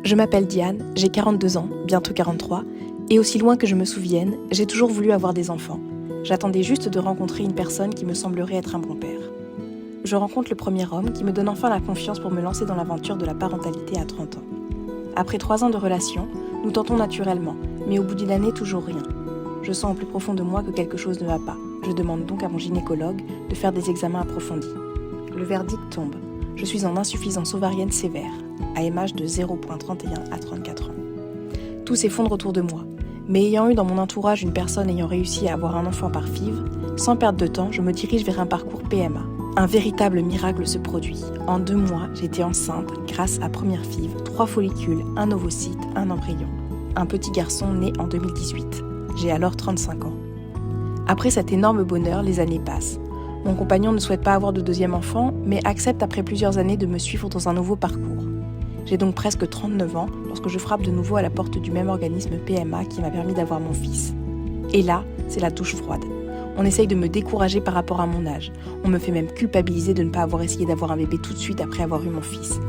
Je m'appelle Diane, j'ai 42 ans, bientôt 43, et aussi loin que je me souvienne, j'ai toujours voulu avoir des enfants. J'attendais juste de rencontrer une personne qui me semblerait être un bon père. Je rencontre le premier homme qui me donne enfin la confiance pour me lancer dans l'aventure de la parentalité à 30 ans. Après 3 ans de relation, nous tentons naturellement, mais au bout d'une année, toujours rien. Je sens au plus profond de moi que quelque chose ne va pas. Je demande donc à mon gynécologue de faire des examens approfondis. Le verdict tombe. Je suis en insuffisance ovarienne sévère, AMH de 0,31 à 34 ans. Tout s'effondre autour de moi. Mais ayant eu dans mon entourage une personne ayant réussi à avoir un enfant par FIV, sans perdre de temps, je me dirige vers un parcours PMA. Un véritable miracle se produit. En 2 mois, j'étais enceinte grâce à première FIV, 3 follicules, un ovocyte, un embryon. Un petit garçon né en 2018. J'ai alors 35 ans. Après cet énorme bonheur, les années passent. Mon compagnon ne souhaite pas avoir de deuxième enfant, mais accepte après plusieurs années de me suivre dans un nouveau parcours. J'ai donc presque 39 ans lorsque je frappe de nouveau à la porte du même organisme PMA qui m'a permis d'avoir mon fils. Et là, c'est la douche froide. On essaye de me décourager par rapport à mon âge. On me fait même culpabiliser de ne pas avoir essayé d'avoir un bébé tout de suite après avoir eu mon fils.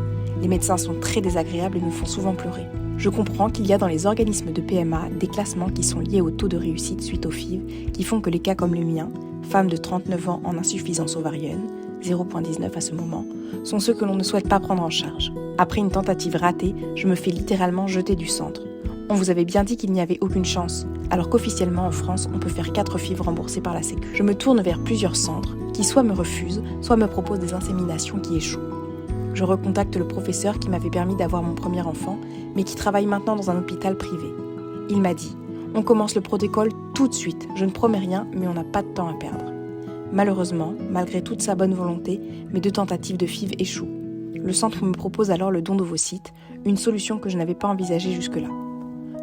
Les médecins sont très désagréables et me font souvent pleurer. Je comprends qu'il y a dans les organismes de PMA des classements qui sont liés au taux de réussite suite au FIV qui font que les cas comme le mien, femme de 39 ans en insuffisance ovarienne, 0,19 à ce moment, sont ceux que l'on ne souhaite pas prendre en charge. Après une tentative ratée, je me fais littéralement jeter du centre. On vous avait bien dit qu'il n'y avait aucune chance, alors qu'officiellement en France, on peut faire 4 FIV remboursées par la Sécu. Je me tourne vers plusieurs centres qui soit me refusent, soit me proposent des inséminations qui échouent. Je recontacte le professeur qui m'avait permis d'avoir mon premier enfant, mais qui travaille maintenant dans un hôpital privé. Il m'a dit « On commence le protocole tout de suite, je ne promets rien, mais on n'a pas de temps à perdre. » Malheureusement, malgré toute sa bonne volonté, mes 2 tentatives de FIV échouent. Le centre me propose alors le don d'ovocytes, une solution que je n'avais pas envisagée jusque-là.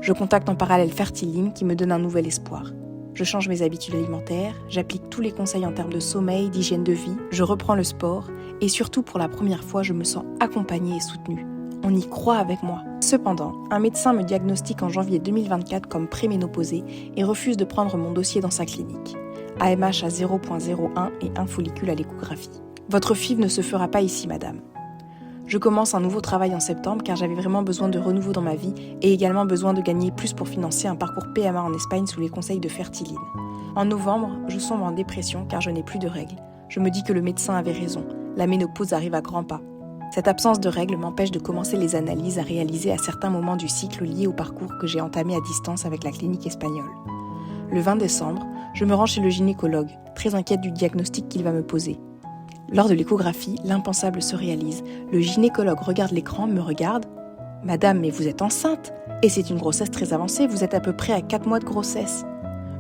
Je contacte en parallèle Fertiline qui me donne un nouvel espoir. Je change mes habitudes alimentaires, j'applique tous les conseils en termes de sommeil, d'hygiène de vie, je reprends le sport et surtout pour la première fois, je me sens accompagnée et soutenue. On y croit avec moi. Cependant, un médecin me diagnostique en janvier 2024 comme préménopausée et refuse de prendre mon dossier dans sa clinique. AMH à 0,01 et un follicule à l'échographie. Votre FIV ne se fera pas ici, madame. Je commence un nouveau travail en septembre car j'avais vraiment besoin de renouveau dans ma vie et également besoin de gagner plus pour financer un parcours PMA en Espagne sous les conseils de Fertiline. En novembre, je sombre en dépression car je n'ai plus de règles. Je me dis que le médecin avait raison, la ménopause arrive à grands pas. Cette absence de règles m'empêche de commencer les analyses à réaliser à certains moments du cycle liés au parcours que j'ai entamé à distance avec la clinique espagnole. Le 20 décembre, je me rends chez le gynécologue, très inquiète du diagnostic qu'il va me poser. Lors de l'échographie, l'impensable se réalise. Le gynécologue regarde l'écran, me regarde. « Madame, mais vous êtes enceinte ! Et c'est une grossesse très avancée, vous êtes à peu près à 4 mois de grossesse. »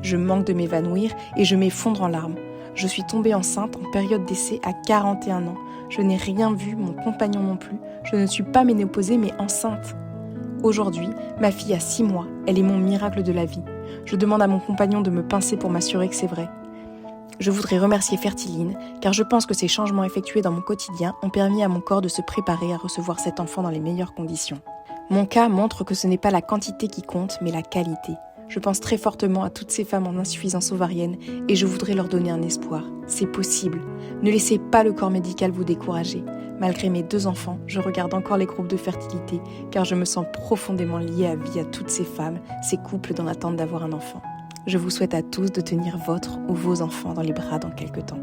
Je manque de m'évanouir et je m'effondre en larmes. Je suis tombée enceinte en période d'essai à 41 ans. Je n'ai rien vu, mon compagnon non plus. Je ne suis pas ménopausée mais enceinte. Aujourd'hui, ma fille a 6 mois. Elle est mon miracle de la vie. Je demande à mon compagnon de me pincer pour m'assurer que c'est vrai. Je voudrais remercier Fertiline, car je pense que ces changements effectués dans mon quotidien ont permis à mon corps de se préparer à recevoir cet enfant dans les meilleures conditions. Mon cas montre que ce n'est pas la quantité qui compte, mais la qualité. Je pense très fortement à toutes ces femmes en insuffisance ovarienne et je voudrais leur donner un espoir. C'est possible. Ne laissez pas le corps médical vous décourager. Malgré mes 2 enfants, je regarde encore les groupes de fertilité, car je me sens profondément liée à vie à toutes ces femmes, ces couples dans l'attente d'avoir un enfant. Je vous souhaite à tous de tenir votre ou vos enfants dans les bras dans quelques temps.